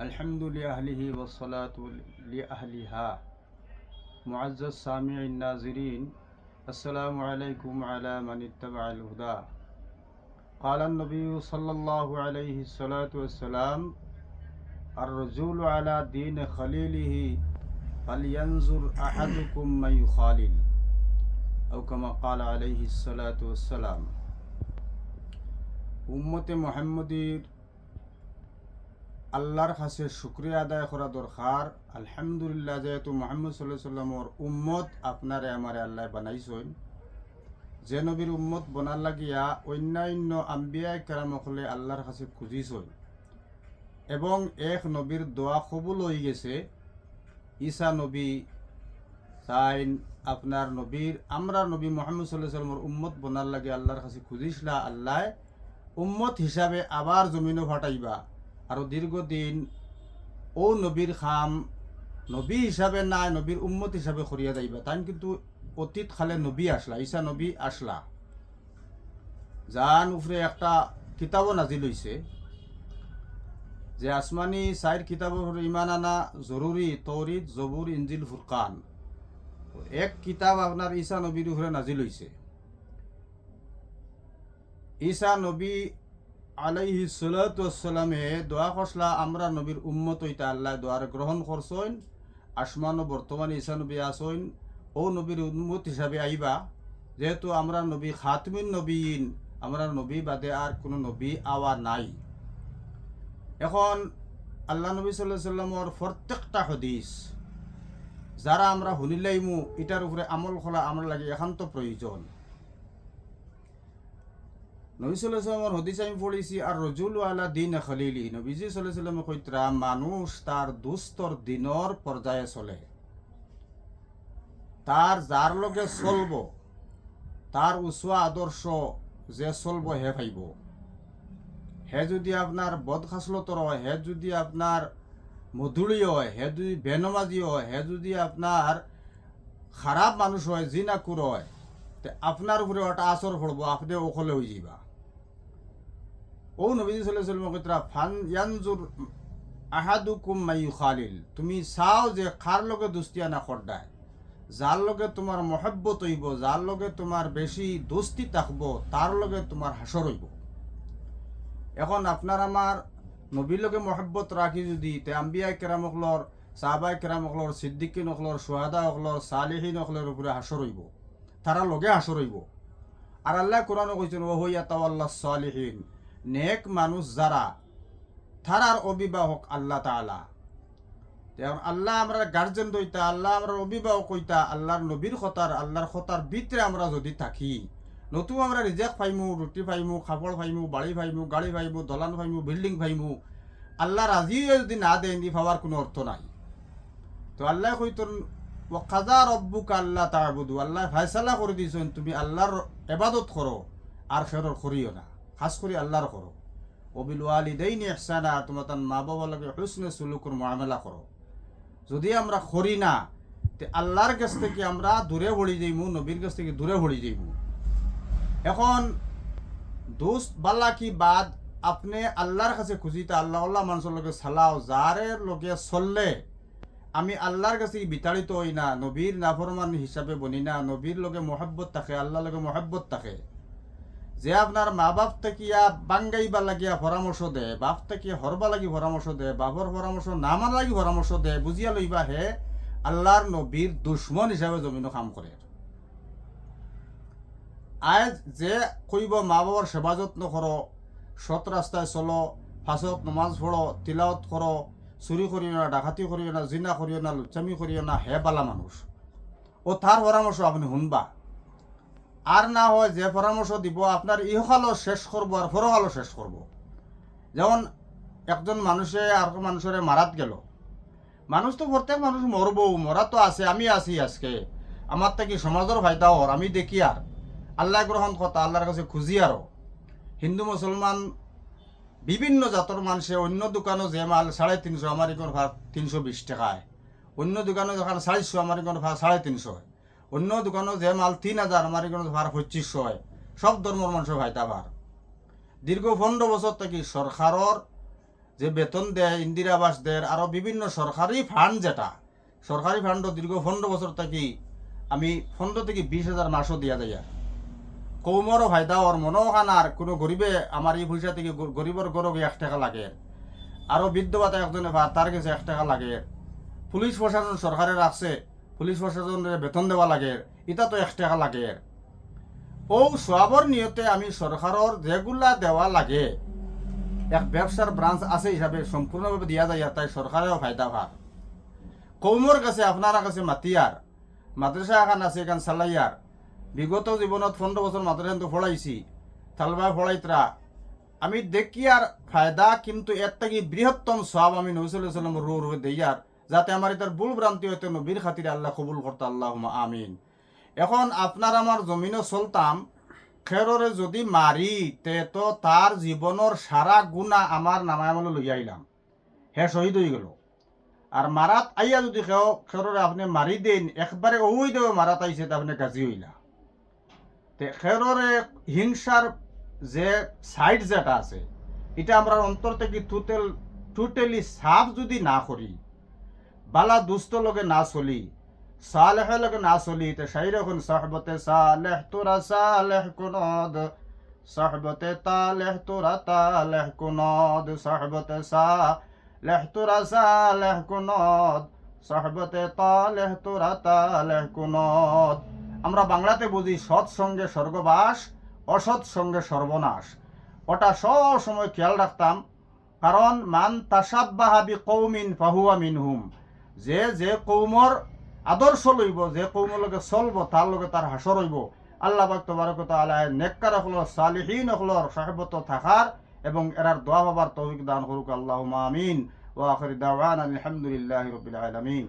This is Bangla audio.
अल्हम्दुलिल्लाहि वस्सलातु लिअहलिहा मुअज़्ज़ज़ सामिईन नाज़रीन अस्सलामु अलैकुम अला मन इत्तबअल हुदा क़ाल अन्नबिय्यु सल्लल्लाहु अलैहि वस्सलातु वस्सलाम अर्रजुलु अला दीन खलीलिहि फलयंजुर अहदुकुम मन युखालिल औ कमा क़ाल अलैहि सलातु वस्सलाम। उम्मते मुहम्मदीर আল্লাহর কাছে শুকরিয়া আদায় করা দরকার। আলহামদুলিল্লাহ, যেহেতু মুহাম্মদ সাল্লাল্লাহু আলাইহি সাল্লামর উম্মত আপনারে আমারে আল্লাহ বানাইছেন, যে নবীর উম্মত বনার লাগিয়া অন্যান্য আম্বিয়া কেরামকলে আল্লাহর কাছে খুঁজিছেন এবং এক নবীর দোয়া কবুল হয়ে গেছে। ঈসা নবী তাইন আপনার নবীর আমরা নবী মুহাম্মদ সাল্লাল্লাহু আলাইহি সাল্লামর উম্মত বনার লাগে আল্লাহর কাছে খুঁজিসলা, আল্লাহ উম্মত হিসাবে আবার জমিনও ফাটাইবা আর দীর্ঘদিন ও নবীর খাম নবী হিসাবে না নবীর উম্মত হিসাবে করিয়া যাইবা। তাই কিন্তু অতীত খালে নবী আসলা, ঈসা নবী আসলা, যান উপরে একটা কিতাবও নাজিল হইছে যে আসমানি চার কিতাবর ইমান আনা জরুরি, তৌরিত, জবুর, ইনজিল, ফুরকান। এক কিতাব আপনার ঈসা নবীর উপরে নাজিল হইছে। ঈসা নবী আলাইহি সালাতু ওয়াসসালামে দোয়া করসলা আমরা নবীর উম্মত হইতা, আল্লাহ দোয়ার গ্রহণ করছেন। আসমানও বর্তমানে ঈসা নবী আসেন, ও নবীর উম্মত হিসাবে আইবা। যেহেতু আমরা নবী খাতমিন নবীন, আমরা নবী বাদে আর কোনো নবী আওয়া নাই। এখন আল্লাহ নবী সাল্লাল্লাহু আলাইহি সাল্লামর প্রত্যেকটা হাদিস যারা আমরা শুনিলাইমু এটার উপরে আমল করা আমার লাগে একান্ত প্রয়োজন। নবী সাল্লাল্লাহু আলাইহি সাল্লামের হাদিস আমি পড়েছি, আর রজুলু আলা দীন খলিলি। নবীজি সাল্লাল্লাহু আলাইহি সাল্লামে কইতরা মানুষ তার দুস্তর দিনর পর্যায়ে চলে, তার যার লগে চলব, তার উসওয়া আদর্শ যে চলব হে পাইব। হে যদি আপনার বদখাসলতর হয়, হে যদি আপনার মধুরী হয়, হে যদি বেনমাজি হয়, হে যদি আপনার খারাপ মানুষ হয়, জিনাকুর হয়, তে আপনার উপরে ওটা আসর পড়বো, আপনি ওখলে হয়ে যাইবা। ও নবীজি সাল্লাল্লাহু আলাইহি ওয়াসাল্লাম কইতরা ফান ইয়ানজুর আহাদুকুম মান ইউখালিল। তুমি চাও যে কার লগে দোস্তিয়া না করডায়, যার লগে তোমার মহব্বত হইব, যার লগে তোমার বেশি দোস্তি থাকবো, তার লগে তোমার হাসর হইব। এখন আপনার আমার নবীর লগে মহব্বত রাখি যদি তে আম্বিয়া কেরামকলর, সাহাবায়ে কেরামকলর, সিদ্দিকিন অকলর, সুহাদা অকলর, সালেহিন অকলের উপরে হাসর হইব, তারা লগে হাসর হইব। আর আল্লাহ কোরআনে কইছেন ওয়া হুয়া তাওয়াল্লাস সালিহিন, নেক মানুষ যারা তারার অভিভাবক আল্লাহ তাআলা। এখন আল্লাহ আমরা গার্জেন দইতা, আল্লাহ আমরা অভিভাবক হইতা, আল্লাহর নবীর খতার আল্লাহর খতার ভিতরে আমরা যদি থাকি, নতুন আমরা রিজেক্ট পাইমু, রুটি পাইমু, খাপড় পাইমু, বাড়ি পাইমু, গাড়ি পাইমু, দলান পাইমু, বিল্ডিং পাইমু, আল্লাহ রাজি যদি না দেন দি পাওয়ার কোনো অর্থ নাই। তো আল্লাহ কইতেন ওয়া কাযা রাব্বুকা আল্লা তা'বুদু, আল্লাহ ফয়সালা করে দিয়েছেন তুমি আল্লাহর ইবাদত করো আর খেরর করিও না, খাস করে আল্লাহর করো। ওবিল ওয়ালিদাইনি ইহসানা, তোমরা তার মা বাবার লগে হুসনে সুলুকের মুআমালা করো। যদি আমরা করি না তে আল্লাহর কাছ থেকে আমরা দূরে পড়ে যাইমু, নবীর কাছ থেকে দূরে পড়ে যাইমু। এখন দোস্ত বালা কি বাদ আপনি আল্লাহর কাছে খুঁজিতে আল্লাহ আল্লাহ মানুষের লগে সালাও, যারের লগে চললে আমি আল্লাহর কাছে বিতাড়িত হই না, নবীর নাফরমান হিসাবে বনি না, নবীর লগে মহব্বত থাকে, আল্লাহর লগে মহব্বত থাকে। যে আপনার মা বাপ থাকিয়া বাঙ্গাইবা লাগিয়া পরামর্শ দেয়, বাপ থাকিয়া হরবা লাগি পরামর্শ দেয়, বাপর পরামর্শ না মানা লাগি পরামর্শ দেয়, বুঝিয়া লইবা হে আল্লাহর নবীর দুশ্মন হিসাবে জমিন কাম করে। আজ যে কইব মা বাবার সেবা যত্ন করো, সৎ রাস্তায় চলো, ফাঁসত নমাজ পড়ো, তিলাওয়াত করো, চুরি করিও না, ডাকাতি করিও না, জিনা করিও না, লুচ্চামি করিও না, হে বালা মানুষ। ও তার পরামর্শ আপনি শুনবা। আর না হয় যে পরামর্শ দিব আপনার ইহকালও শেষ করবো আর পরকালও শেষ করব। যেমন একজন মানুষে আর মানুষের মারাত গেল, মানুষ তো প্রত্যেক মানুষ মরবো, মরা তো আছে, আমি আছি আজকে, আমার থেকে সমাজের ফায়দা হর আমি দেখি আর আল্লাহ গ্রহণ কথা আল্লাহর কাছে খুঁজি। আরও হিন্দু মুসলমান বিভিন্ন জাতর মানুষে অন্য দোকানও যে মাল 350, আমার এখানে ভাড়া 320 টাকায়, অন্য দোকানে যখন 450, আমার এখানে ভাড়া 350, অন্য দোকানও যে মাল 3000, আমার এখানে ভাড়া 2500 হয়। সব ধর্মের মানুষের ভাইতা ভার। দীর্ঘ 15 বছর থেকে সরকারের যে বেতন দেয়, ইন্দিরা আবাস দেয়, আরও বিভিন্ন সরকারি ফান্ড, যেটা সরকারি ফান্ডও দীর্ঘ 15 বছর থাকি আমি 15 থেকে 20,000 মাসও দিয়া যায়। আর কৌমরও ফায়দা ওর মনেও খানার কোনো গরিবে আমার এই পয়সা থেকে গরিবর গরো 1 টাকা লাগে, আরও বৃদ্ধ ভাতা একজনে তার কাছে 1 টাকা লাগে, পুলিশ প্রশাসন সরকারে রাখছে, পুলিশ প্রশাসনের বেতন দেওয়া লাগে, এটা তো 1 টাকা লাগে। ও সবর নিয়তে আমি সরকারের যেগুলা দেওয়া লাগে এক ব্যবসার ব্রাঞ্চ আছে হিসাবে সম্পূর্ণভাবে দিয়া যায়, তাই সরকারেও ফায়দা ভার। কৌমর কাছে আপনারা কাছে মাতিয়ার মাদ্রাসা এখন আছে, এখান চালাইয়ার বিগত জীবনত 15 বছর মাদ্রাসা তো পড়াইছি, তালবা পড়াইতরা আমি দেখি আর ফায়দা, কিন্তু এর থেকে বৃহত্তম সব আমি নবী সাল্লাল্লাহু আলাইহি ওয়াসাল্লাম রূ দেইয়ার, যাতে আমার এটার ভুল ভ্রান্তি হইতে নবীর খাতিরে আল্লাহ কবুল করতে, আল্লাহুম্মা আমিন। এখন আপনার আমার জমিনও চলতাম, খেররে যদি মারি তে তো তার জীবনের সারা গুণা আমার নামায় আমলে লইয়া আইলাম, হে শহীদ হয়ে গেল। আর মারাত আইয়া যদি খেররে আপনি মারি দেন, একবারে ওই দেবে মারাত আইসে তা আপনি গাজি হইলা। তে খেররে হিংসার যে সাইড যেটা আছে, এটা আমরা অন্তর থেকে টোটালি সাফ যদি না করি, বালা দুস্থ লগে না চলি, সালেহ লগে না চলি, তে শাইর এখন সহবতে সালেহ তোরা সালেহ কুনদ, সহবতে তালেহ তোরা তালেহ কুনদ, সহবতে সালেহ তোরা সালেহ কুনদ, সহবতে তালেহ তোরা তালেহ কুনদ। আমরা বাংলাতে বুঝি সৎ সঙ্গে স্বর্গবাস, অসৎ সঙ্গে সর্বনাশ। ওটা সব সময় খেয়াল রাখতাম, কারণ মান তাসাব্বাহা বিকৌমিন ফাহুয়া মিনহুম, যে কৌমর আদর্শ লইব, যে কৌমর লগে চলব, তার লগে তার হাসর হইব। আল্লাহ পাক তাবারক ওয়া তাআলা নেককার হলর সালিহিন হলর সাহেবত থাকার এবং এরার দোয়া পাবার তৌফিক দান করুক, আল্লাহুম্মা আমিন। ওয়া আখির দাওয়ানা আলহামদুলিল্লাহি রাব্বিল আলামিন।